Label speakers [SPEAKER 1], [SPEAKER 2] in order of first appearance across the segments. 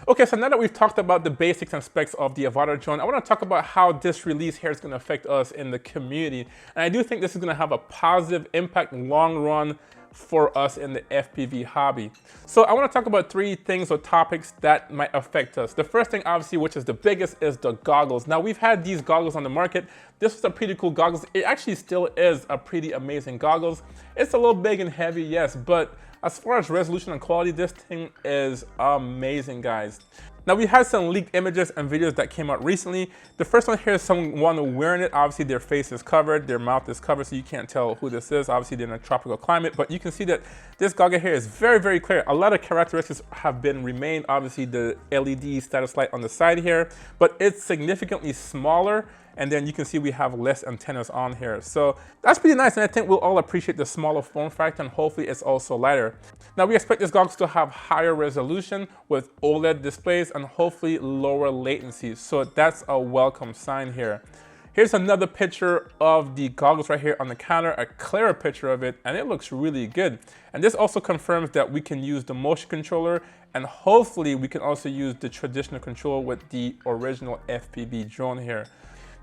[SPEAKER 1] Okay, so now that we've talked about the basics and specs of the AVATA drone, I want to talk about how this release here is going to affect us in the community. And I do think this is going to have a positive impact long run for us in the FPV hobby. So I want to talk about three things or topics that might affect us. The first thing, obviously, which is the biggest, is the goggles. Now, we've had these goggles on the market. This was a pretty cool goggles. It actually still is a pretty amazing goggles. It's a little big and heavy, yes, but as far as resolution and quality, this thing is amazing, guys. Now, we had some leaked images and videos that came out recently. The first one here is someone wearing it. Obviously, their face is covered, their mouth is covered, so you can't tell who this is. Obviously, they're in a tropical climate, but you can see that this goggle here is very, very clear. A lot of characteristics have been remained. Obviously, the LED status light on the side here, but it's significantly smaller. And then you can see we have less antennas on here. So that's pretty nice, and I think we'll all appreciate the smaller form factor, and hopefully it's also lighter. Now, we expect this goggles to have higher resolution with OLED displays and hopefully lower latency. So that's a welcome sign here. Here's another picture of the goggles right here on the counter, a clearer picture of it, and it looks really good. And this also confirms that we can use the motion controller, and hopefully we can also use the traditional control with the original FPV drone here.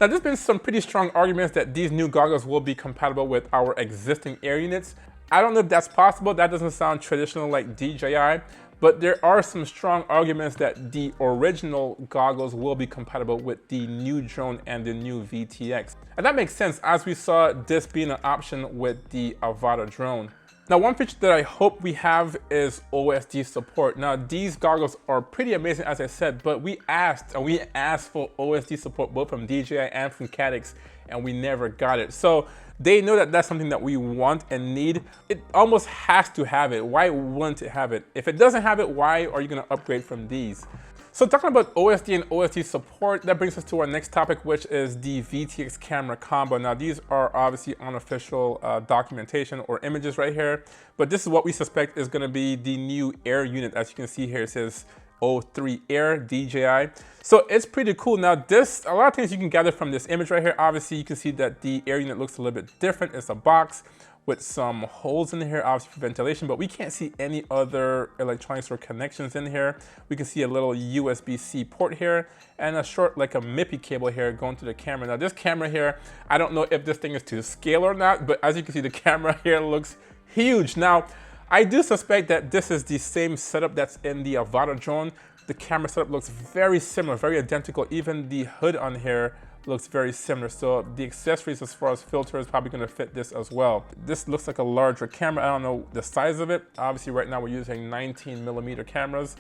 [SPEAKER 1] Now, there's been some pretty strong arguments that these new goggles will be compatible with our existing air units. I don't know if that's possible. That doesn't sound traditional like DJI, but there are some strong arguments that the original goggles will be compatible with the new drone and the new VTX. And that makes sense, as we saw this being an option with the AVATA drone. Now, one feature that I hope we have is OSD support. Now, these goggles are pretty amazing, as I said, but we asked for OSD support both from DJI and from Caddx, and we never got it. So they know that that's something that we want and need. It almost has to have it. Why wouldn't it have it? If it doesn't have it, why are you going to upgrade from these? So talking about OSD and OSD support, that brings us to our next topic, which is the VTX camera combo. Now, these are obviously unofficial documentation or images right here, but this is what we suspect is going to be the new air unit. As you can see here, it says 03 Air DJI. So it's pretty cool. Now, a lot of things you can gather from this image right here. Obviously, you can see that the air unit looks a little bit different. It's a box with some holes in here, obviously for ventilation, but we can't see any other electronics or connections in here. We can see a little USB-C port here and a short, like a MIPI cable here going to the camera. Now, this camera here, I don't know if this thing is to scale or not, but as you can see, the camera here looks huge. Now, I do suspect that this is the same setup that's in the AVATA drone. The camera setup looks very similar, very identical. Even the hood on here looks very similar. So the accessories as far as filter is probably going to fit this as well. This looks like a larger camera. I don't know the size of it. Obviously right now we're using 19mm cameras,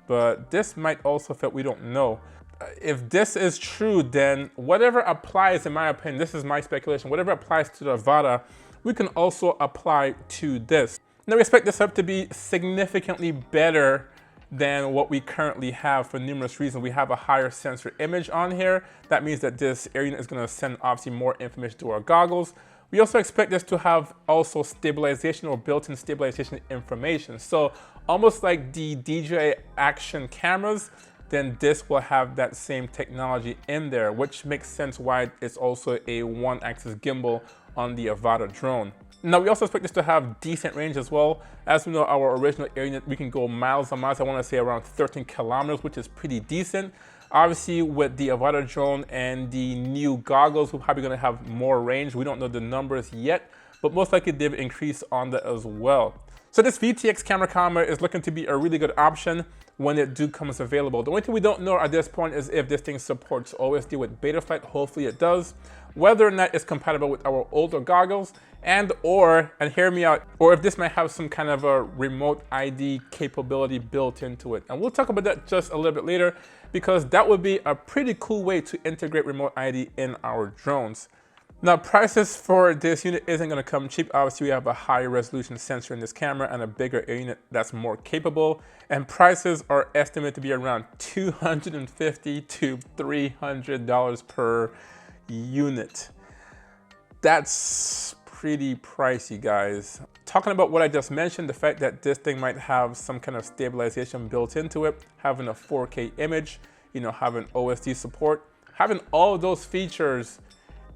[SPEAKER 1] but this might also fit, we don't know. If this is true, then whatever applies, in my opinion, this is my speculation, whatever applies to the AVATA, we can also apply to this. Now we expect this up to be significantly better than what we currently have for numerous reasons. We have a higher sensor image on here. That means that this air unit is going to send obviously more information to our goggles. We also expect this to have also stabilization or built-in stabilization information. So almost like the DJI action cameras, then this will have that same technology in there, which makes sense why it's also a one-axis gimbal on the AVATA drone. Now, we also expect this to have decent range as well. As we know, our original air unit, we can go miles and miles. I want to say around 13 kilometers, which is pretty decent. Obviously, with the AVATA drone and the new goggles, we're probably going to have more range. We don't know the numbers yet, but most likely they've increased on that as well. So this VTX camera combo is looking to be a really good option when it comes available. The only thing we don't know at this point is if this thing supports OSD with Betaflight. Hopefully it does. Whether or not it's compatible with our older goggles, and hear me out, or if this might have some kind of a remote ID capability built into it. And we'll talk about that just a little bit later, because that would be a pretty cool way to integrate remote ID in our drones. Now, prices for this unit isn't going to come cheap. Obviously, we have a higher resolution sensor in this camera and a bigger air unit that's more capable. And prices are estimated to be around $250 to $300 per unit. That's pretty pricey, guys. Talking about what I just mentioned, the fact that this thing might have some kind of stabilization built into it, having a 4K image, having OSD support, having all of those features,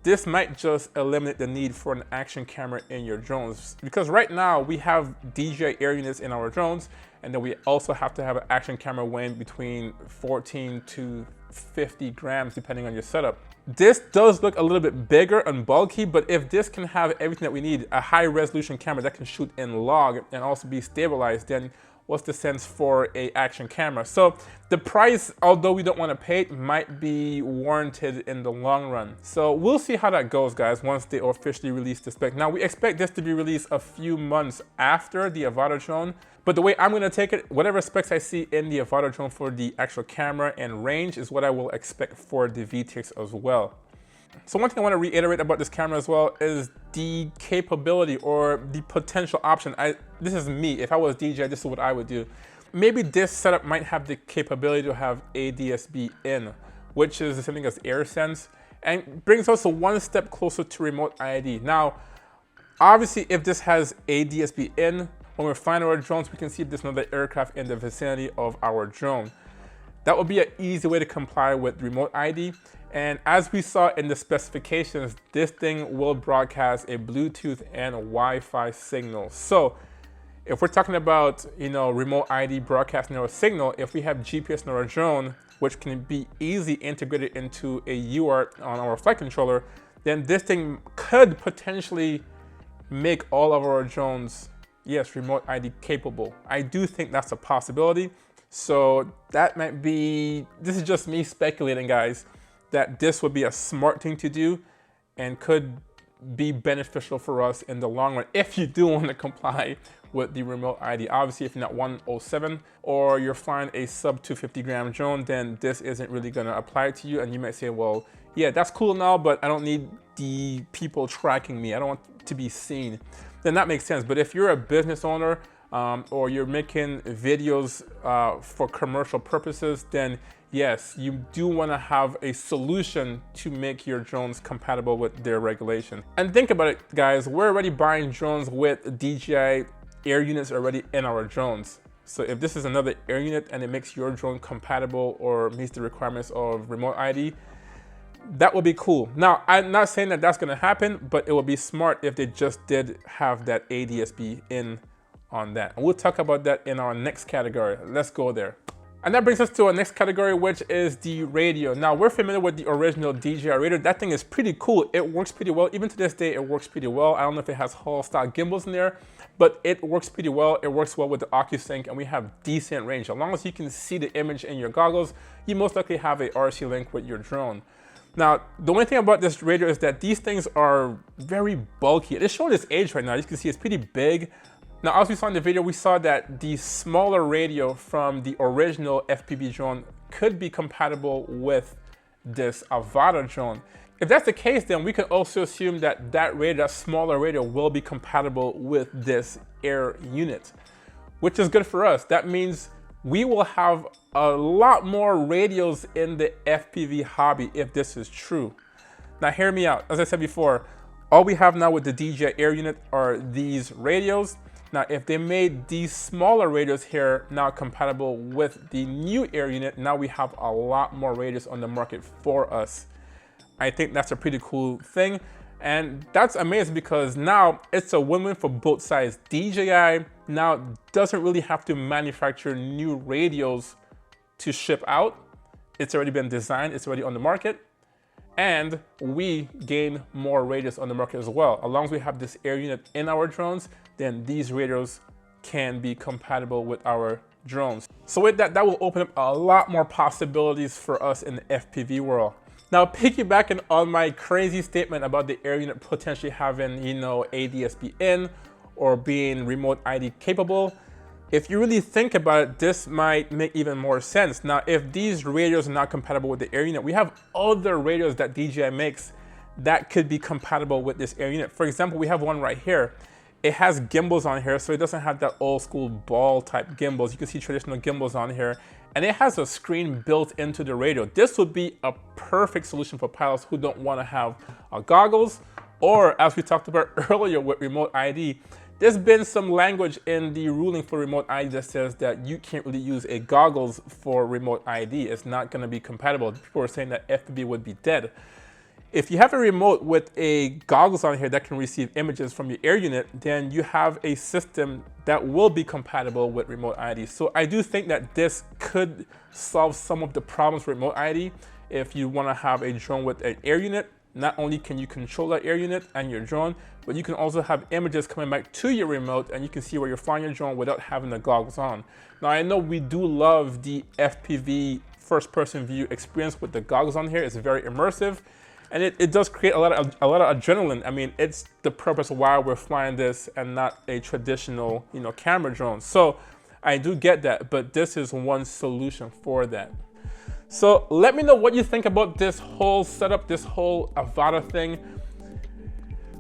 [SPEAKER 1] this might just eliminate the need for an action camera in your drones. Because right now we have DJI air units in our drones, And then we also have to have an action camera weighing between 14 to 50 grams, depending on your setup. This does look a little bit bigger and bulky, but if this can have everything that we need, a high resolution camera that can shoot in log and also be stabilized, then what's the sense for a action camera? So the price, although we don't want to pay it, might be warranted in the long run. So we'll see how that goes, guys, once they officially release the spec. Now we expect this to be released a few months after the AVATA drone, but the way I'm going to take it, whatever specs I see in the AVATA drone for the actual camera and range is what I will expect for the VTX as well. So one thing I want to reiterate about this camera as well is the capability or the potential option. This is me. If I was DJI, this is what I would do. Maybe this setup might have the capability to have ADS-B in, which is the same thing as AirSense, and brings us one step closer to remote ID. Now, obviously, if this has ADS-B in, when we're flying our drones, we can see if there's another aircraft in the vicinity of our drone. That would be an easy way to comply with remote ID. And as we saw in the specifications, this thing will broadcast a Bluetooth and a Wi-Fi signal. So if we're talking about, remote ID broadcasting our signal, if we have GPS in our drone, which can be easily integrated into a UART on our flight controller, then this thing could potentially make all of our drones, yes, remote ID capable. I do think that's a possibility. So that might be, this is just me speculating, guys, that this would be a smart thing to do and could be beneficial for us in the long run if you do want to comply with the remote ID. Obviously, if you're not 107 or you're flying a sub 250 gram drone, then this isn't really going to apply to you. And you might say, well, yeah, that's cool now, but I don't need the people tracking me. I don't want to be seen. Then that makes sense. But if you're a business owner or you're making videos for commercial purposes, then yes, you do want to have a solution to make your drones compatible with their regulation. And think about it, guys, we're already buying drones with DJI air units already in our drones. So if this is another air unit and it makes your drone compatible or meets the requirements of remote ID, that would be cool. Now, I'm not saying that that's going to happen, but it would be smart if they just did have that ADS-B in on that. And we'll talk about that in our next category. Let's go there. And that brings us to our next category, which is the radio. Now, we're familiar with the original DJI radio. That thing is pretty cool. It works pretty well. Even to this day, it works pretty well. I don't know if it has Hall-style gimbals in there, but it works pretty well. It works well with the OcuSync, and we have decent range. As long as you can see the image in your goggles, you most likely have a RC link with your drone. Now, the only thing about this radio is that these things are very bulky. It's showing its age right now. You can see it's pretty big. Now, as we saw in the video, we saw that the smaller radio from the original FPV drone could be compatible with this AVATA drone. If that's the case, then we can also assume that that smaller radio will be compatible with this air unit, which is good for us. That means we will have a lot more radios in the FPV hobby if this is true. Now, hear me out. As I said before, all we have now with the DJI air unit are these radios. Now, if they made these smaller radios here now compatible with the new air unit, now we have a lot more radios on the market for us. I think that's a pretty cool thing. And that's amazing because now it's a win-win for both sides. DJI now doesn't really have to manufacture new radios to ship out. It's already been designed, it's already on the market. And we gain more radios on the market as well. As long as we have this air unit in our drones, then these radios can be compatible with our drones. So with that, that will open up a lot more possibilities for us in the FPV world. Now, piggybacking on my crazy statement about the air unit potentially having, ADS-B in or being remote ID capable, if you really think about it, this might make even more sense. Now, if these radios are not compatible with the air unit, we have other radios that DJI makes that could be compatible with this air unit. For example, we have one right here. It has gimbals on here, so it doesn't have that old school ball type gimbals. You can see traditional gimbals on here, and it has a screen built into the radio. This would be a perfect solution for pilots who don't want to have goggles, or as we talked about earlier with remote ID, there's been some language in the ruling for remote ID that says that you can't really use a goggles for remote ID. It's not going to be compatible. People are saying that FPV would be dead. If you have a remote with a goggles on here that can receive images from your air unit, then you have a system that will be compatible with remote ID. So I do think that this could solve some of the problems with remote ID. If you want to have a drone with an air unit, not only can you control that air unit and your drone, but you can also have images coming back to your remote and you can see where you're flying your drone without having the goggles on. Now I know we do love the FPV first person view experience with the goggles on here. It's very immersive. And it does create a lot of adrenaline. I mean, it's the purpose of why we're flying this and not a traditional, camera drone. So I do get that, but this is one solution for that. So let me know what you think about this whole setup, this whole AVATA thing.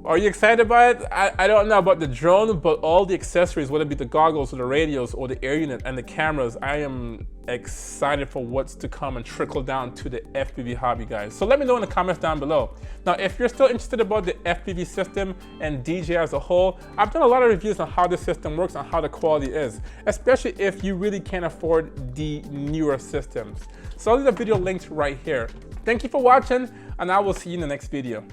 [SPEAKER 1] Are you excited by it? I don't know about the drone, but all the accessories, whether it be the goggles or the radios or the air unit and the cameras, I am excited for what's to come and trickle down to the FPV hobby, guys. So let me know in the comments down below. Now, if you're still interested about the FPV system and DJI as a whole, I've done a lot of reviews on how the system works and how the quality is, especially if you really can't afford the newer systems. So I'll leave the video linked right here. Thank you for watching, and I will see you in the next video.